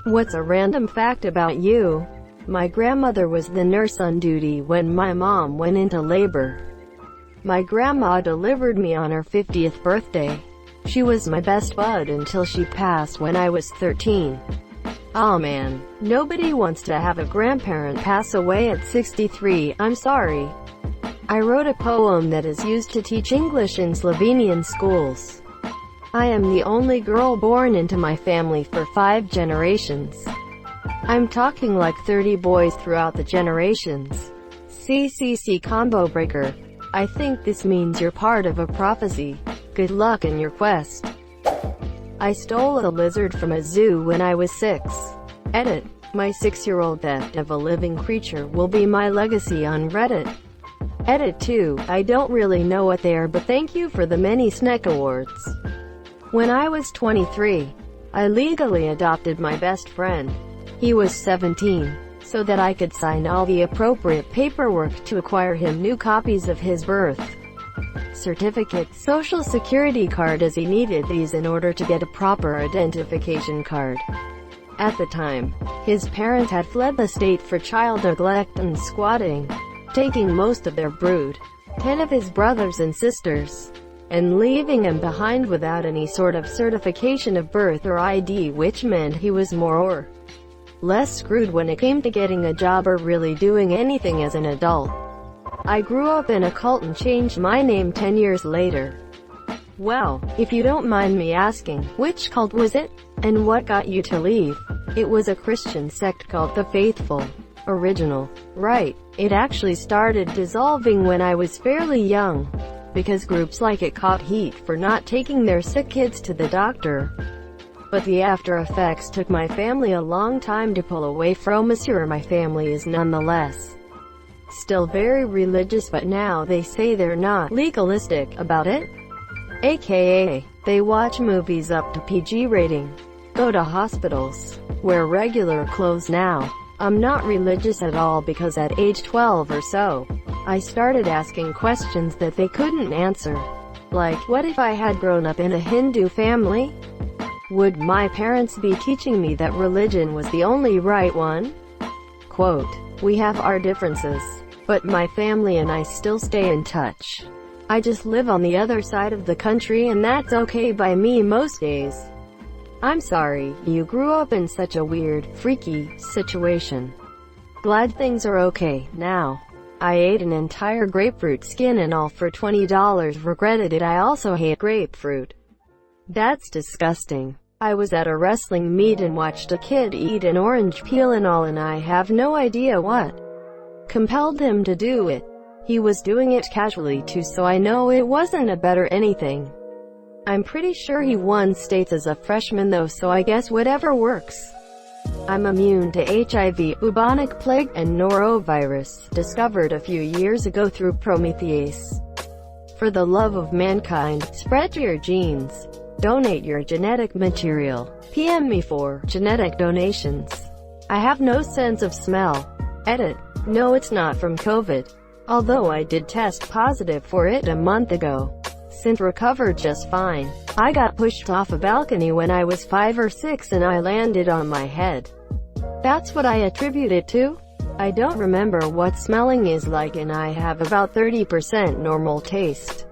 What's a random fact about you? My grandmother was the nurse on duty when my mom went into labor. My grandma delivered me on her 50th birthday. She was my best bud until she passed when I was 13. Aw man, nobody wants to have a grandparent pass away at 63, I'm sorry. I wrote a poem that is used to teach English in Slovenian schools. I am the only girl born into my family for 5 generations. I'm talking like 30 boys throughout the generations. CCC combo breaker. I think this means you're part of a prophecy. Good luck in your quest. I stole a lizard from a zoo when I was 6. Edit. My 6-year-old theft of a living creature will be my legacy on Reddit. Edit 2. I don't really know what they are, but thank you for the many snack awards. When I was 23, I legally adopted my best friend. He was 17, so that I could sign all the appropriate paperwork to acquire him new copies of his birth certificate, social security card, as he needed these in order to get a proper identification card. At the time, his parents had fled the state for child neglect and squatting, taking most of their brood, 10 of his brothers and sisters, and leaving him behind without any sort of certification of birth or ID, which meant he was more or less screwed when it came to getting a job or really doing anything as an adult. I grew up in a cult and changed my name 10 years later. Well, if you don't mind me asking, which cult was it? And what got you to leave? It was a Christian sect called the Faithful. Original. Right. It actually started dissolving when I was fairly young, because groups like it caught heat for not taking their sick kids to the doctor. But the after effects took my family a long time to pull away from. Monsieur, my family is nonetheless still very religious, but now they say they're not legalistic about it. AKA, they watch movies up to PG rating, go to hospitals, wear regular clothes now. I'm not religious at all because at age 12 or so, I started asking questions that they couldn't answer. Like, what if I had grown up in a Hindu family? Would my parents be teaching me that religion was the only right one? Quote, we have our differences, but my family and I still stay in touch. I just live on the other side of the country and that's okay by me most days. I'm sorry, you grew up in such a weird, freaky situation. Glad things are okay now. I ate an entire grapefruit skin and all for $20. Regretted it. I also hate grapefruit. That's disgusting. I was at a wrestling meet and watched a kid eat an orange peel and all, and I have no idea what compelled him to do it. He was doing it casually too, so I know it wasn't a bet or anything. I'm pretty sure he won states as a freshman though, so I guess whatever works. I'm immune to HIV, bubonic plague, and norovirus, discovered a few years ago through Prometheus. For the love of mankind, spread your genes. Donate your genetic material. PM me for genetic donations. I have no sense of smell. Edit. No, it's not from COVID. Although I did test positive for it a month ago. Since recovered just fine. I got pushed off a balcony when I was 5 or 6 and I landed on my head. That's what I attribute it to. I don't remember what smelling is like and I have about 30% normal taste.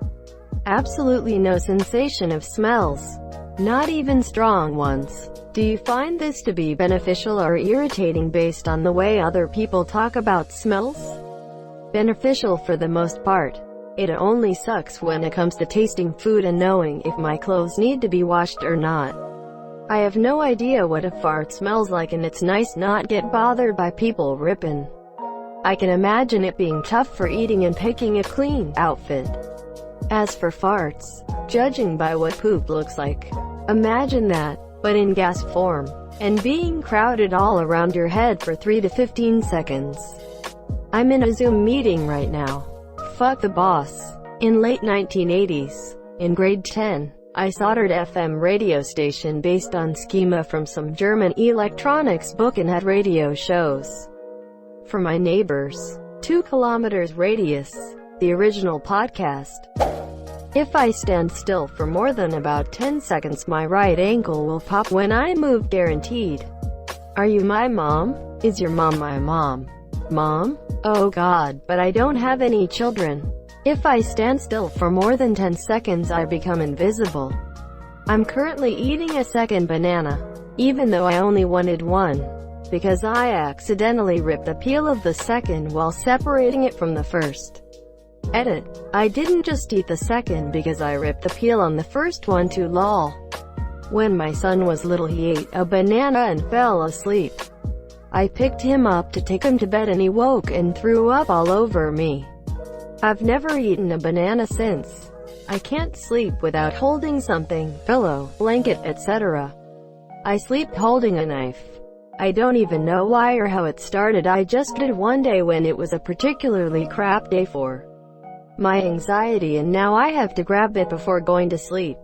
Absolutely no sensation of smells. Not even strong ones. Do you find this to be beneficial or irritating based on the way other people talk about smells? Beneficial for the most part. It only sucks when it comes to tasting food and knowing if my clothes need to be washed or not. I have no idea what a fart smells like, and it's nice not get bothered by people ripping. I can imagine it being tough for eating and picking a clean outfit. As for farts, judging by what poop looks like, imagine that, but in gas form, and being crowded all around your head for 3 to 15 seconds. I'm in a Zoom meeting right now. Fuck the boss. In late 1980s, in grade 10, I soldered FM radio station based on schema from some German electronics book and had radio shows for my neighbors. 2 kilometers radius. The original podcast. If I stand still for more than about 10 seconds, my right ankle will pop when I move, guaranteed. Are you my mom? Is your mom my mom? Mom? Oh god, but I don't have any children. If I stand still for more than 10 seconds I become invisible. I'm currently eating a second banana, even though I only wanted one, because I accidentally ripped the peel of the second while separating it from the first. Edit. I didn't just eat the second because I ripped the peel on the first one too, lol. When my son was little he ate a banana and fell asleep. I picked him up to take him to bed and he woke and threw up all over me. I've never eaten a banana since. I can't sleep without holding something, pillow, blanket, etc. I sleep holding a knife. I don't even know why or how it started, I just did one day when it was a particularly crap day for my anxiety and now I have to grab it before going to sleep.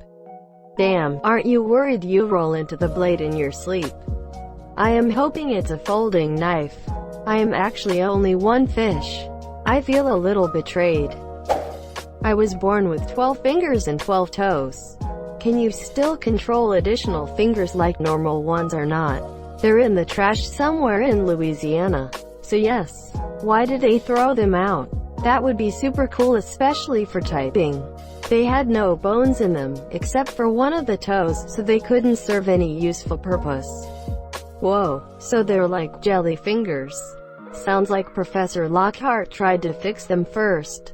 Damn, aren't you worried you roll into the blade in your sleep? I am hoping it's a folding knife. I am actually only one fish. I feel a little betrayed. I was born with 12 fingers and 12 toes. Can you still control additional fingers like normal ones or not? They're in the trash somewhere in Louisiana. So yes. Why did they throw them out? That would be super cool, especially for typing. They had no bones in them, except for one of the toes, so they couldn't serve any useful purpose. Whoa, so they're like jelly fingers. Sounds like Professor Lockhart tried to fix them first.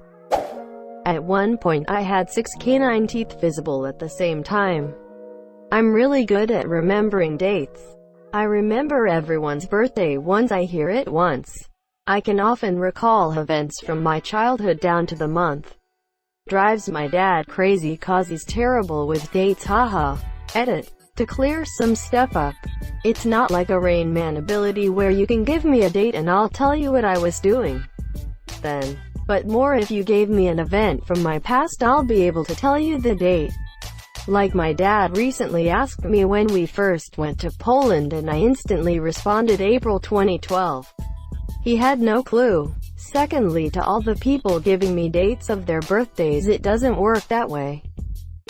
At one point I had 6 canine teeth visible at the same time. I'm really good at remembering dates. I remember everyone's birthday once I hear it once. I can often recall events from my childhood down to the month. Drives my dad crazy cause he's terrible with dates, haha. Edit. To clear some stuff up. It's not like a Rain Man ability where you can give me a date and I'll tell you what I was doing then. But more if you gave me an event from my past I'll be able to tell you the date. Like my dad recently asked me when we first went to Poland and I instantly responded April 2012. He had no clue. Secondly, to all the people giving me dates of their birthdays, it doesn't work that way.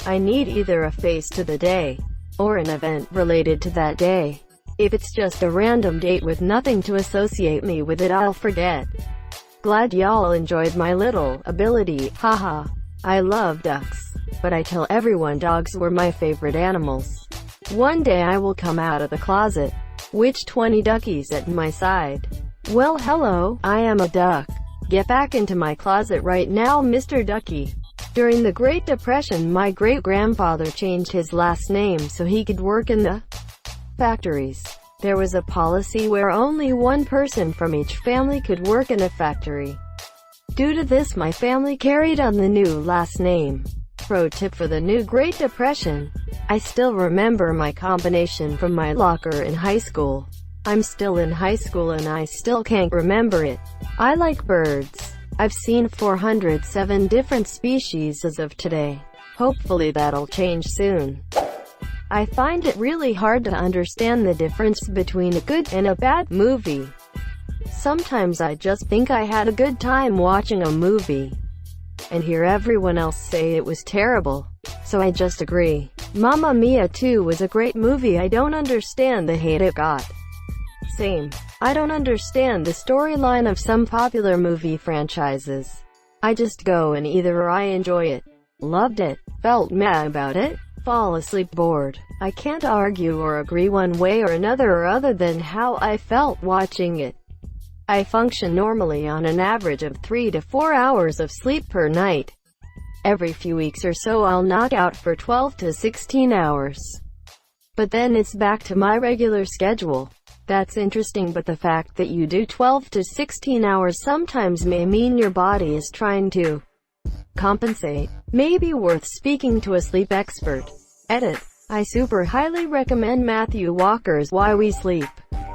I need either a face to the day, or an event related to that day. If it's just a random date with nothing to associate me with it, I'll forget. Glad y'all enjoyed my little ability, haha. I love ducks, but I tell everyone dogs were my favorite animals. One day I will come out of the closet. Which 20 duckies at my side? Well hello, I am a duck. Get back into my closet right now, Mr. Ducky. During the Great Depression, my great-grandfather changed his last name so he could work in the factories. There was a policy where only one person from each family could work in a factory. Due to this, my family carried on the new last name. Pro tip for the new Great Depression. I still remember my combination from my locker in high school. I'm still in high school and I still can't remember it. I like birds. I've seen 407 different species as of today. Hopefully that'll change soon. I find it really hard to understand the difference between a good and a bad movie. Sometimes I just think I had a good time watching a movie, and hear everyone else say it was terrible, so I just agree. Mamma Mia 2 was a great movie. I don't understand the hate it got. Same. I don't understand the storyline of some popular movie franchises. I just go and either I enjoy it, loved it, felt mad about it, fall asleep bored. I can't argue or agree one way or another other than how I felt watching it. I function normally on an average of 3 to 4 hours of sleep per night. Every few weeks or so I'll knock out for 12 to 16 hours. But then it's back to my regular schedule. That's interesting, but the fact that you do 12 to 16 hours sometimes may mean your body is trying to compensate. Maybe worth speaking to a sleep expert. Edit. I super highly recommend Matthew Walker's Why We Sleep.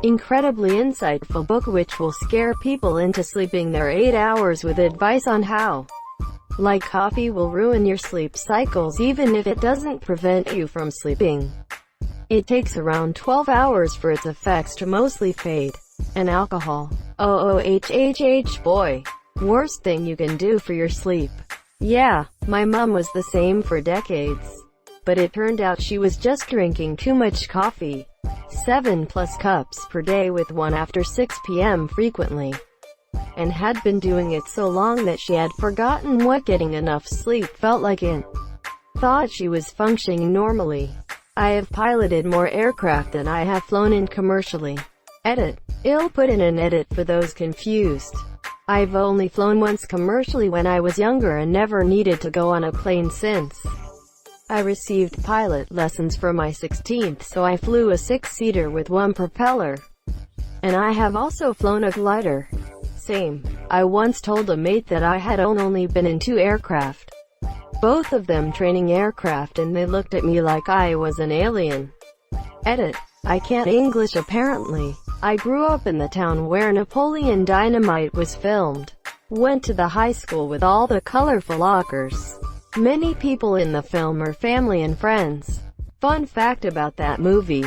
Incredibly insightful book which will scare people into sleeping their 8 hours with advice on how, like coffee, will ruin your sleep cycles even if it doesn't prevent you from sleeping. It takes around 12 hours for its effects to mostly fade. And alcohol. Boy. Worst thing you can do for your sleep. Yeah, my mom was the same for decades. But it turned out she was just drinking too much coffee. 7+ cups per day with one after 6 p.m. frequently, and had been doing it so long that she had forgotten what getting enough sleep felt like and thought she was functioning normally. I have piloted more aircraft than I have flown in commercially. Edit. I'll put in an edit for those confused. I've only flown once commercially when I was younger and never needed to go on a plane since. I received pilot lessons for my 16th, so I flew a 6-seater with one propeller. And I have also flown a glider. Same. I once told a mate that I had only been in 2 aircraft, both of them training aircraft, and they looked at me like I was an alien. Edit. I can't English apparently. I grew up in the town where Napoleon Dynamite was filmed. Went to the high school with all the colorful lockers. Many people in the film are family and friends. Fun fact about that movie: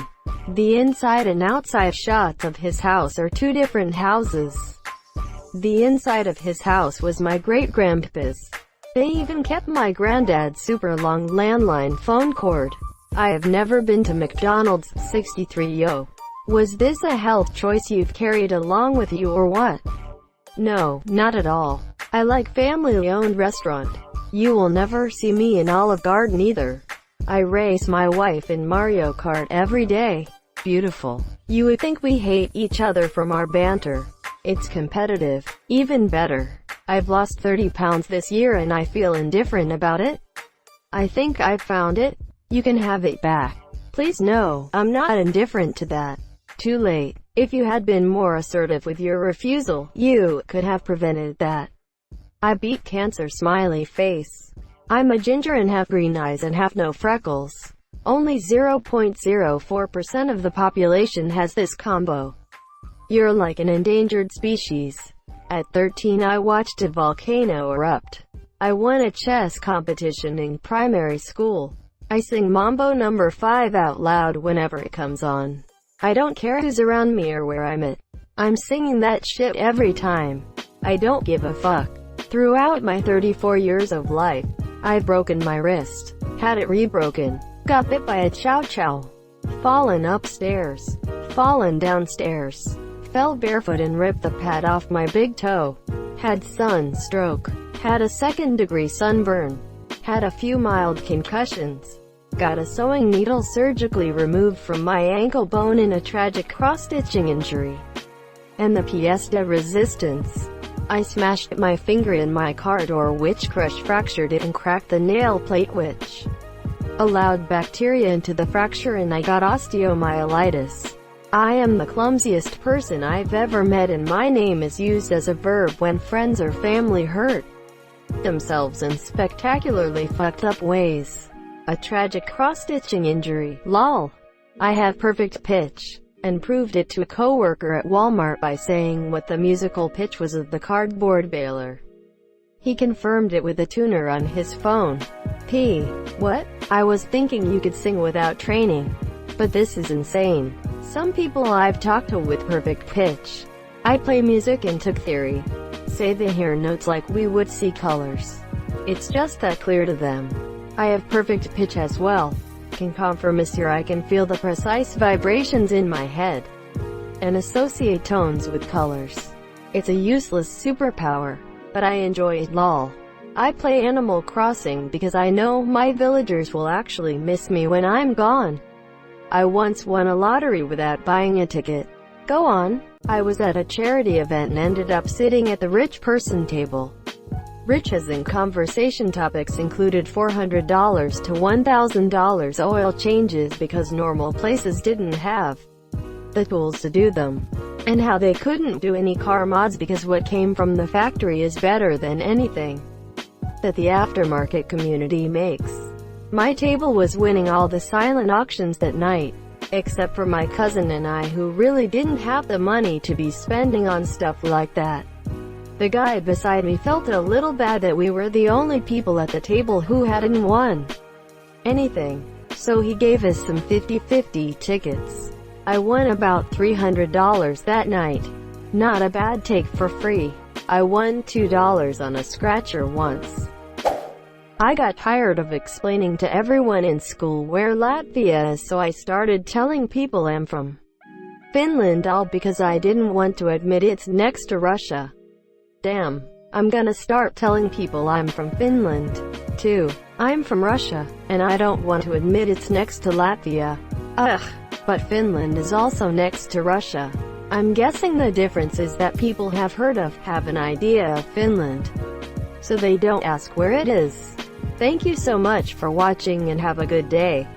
the inside and outside shots of his house are 2 different houses. The inside of his house was my great-grandpa's. They even kept my granddad's super long landline phone cord. I have never been to McDonald's. 63 Yo. Was this a health choice you've carried along with you or what? No, not at all. I like family-owned restaurant. You will never see me in Olive Garden either. I race my wife in Mario Kart every day. Beautiful. You would think we hate each other from our banter. It's competitive. Even better. I've lost 30 pounds this year and I feel indifferent about it. I think I've found it. You can have it back. Please no, I'm not indifferent to that. Too late. If you had been more assertive with your refusal, you could have prevented that. I beat cancer. Smiley face. I'm a ginger and have green eyes and have no freckles. Only 0.04% of the population has this combo. You're like an endangered species. At 13 I watched a volcano erupt. I won a chess competition in primary school. I sing Mambo No. 5 out loud whenever it comes on. I don't care who's around me or where I'm at. I'm singing that shit every time. I don't give a fuck. Throughout my 34 years of life, I've broken my wrist, had it rebroken, got bit by a chow chow, fallen upstairs, fallen downstairs, fell barefoot and ripped the pad off my big toe, had sunstroke, had a 2nd-degree sunburn, had a few mild concussions, got a sewing needle surgically removed from my ankle bone in a tragic cross-stitching injury, and the pièce de resistance. I smashed my finger in my car door, which fractured it and cracked the nail plate, which allowed bacteria into the fracture, and I got osteomyelitis. I am the clumsiest person I've ever met, and my name is used as a verb when friends or family hurt themselves in spectacularly fucked up ways. A tragic cross-stitching injury, lol. I have perfect pitch, and proved it to a coworker at Walmart by saying what the musical pitch was of the cardboard baler. He confirmed it with a tuner on his phone. What? I was thinking you could sing without training. But this is insane. Some people I've talked to with perfect pitch. I play music and took theory. Say they hear notes like we would see colors. It's just that clear to them. I have perfect pitch as well. Can confirm, monsieur. I can feel the precise vibrations in my head and associate tones with colors. It's a useless superpower, but I enjoy it, lol. I play Animal Crossing because I know my villagers will actually miss me when I'm gone. I once won a lottery without buying a ticket. Go on. I was at a charity event and ended up sitting at the rich person table. Rich as in conversation topics included $400 to $1,000 oil changes because normal places didn't have the tools to do them. And how they couldn't do any car mods because what came from the factory is better than anything that the aftermarket community makes. My table was winning all the silent auctions that night, except for my cousin and I, who really didn't have the money to be spending on stuff like that. The guy beside me felt a little bad that we were the only people at the table who hadn't won anything, so he gave us some 50-50 tickets. I won about $300 that night. Not a bad take for free. I won $2 on a scratcher once. I got tired of explaining to everyone in school where Latvia is, so I started telling people I'm from Finland, all because I didn't want to admit it's next to Russia. Damn. I'm gonna start telling people I'm from Finland, too. I'm from Russia, and I don't want to admit it's next to Latvia. Ugh. But Finland is also next to Russia. I'm guessing the difference is that people have an idea of Finland, so they don't ask where it is. Thank you so much for watching and have a good day.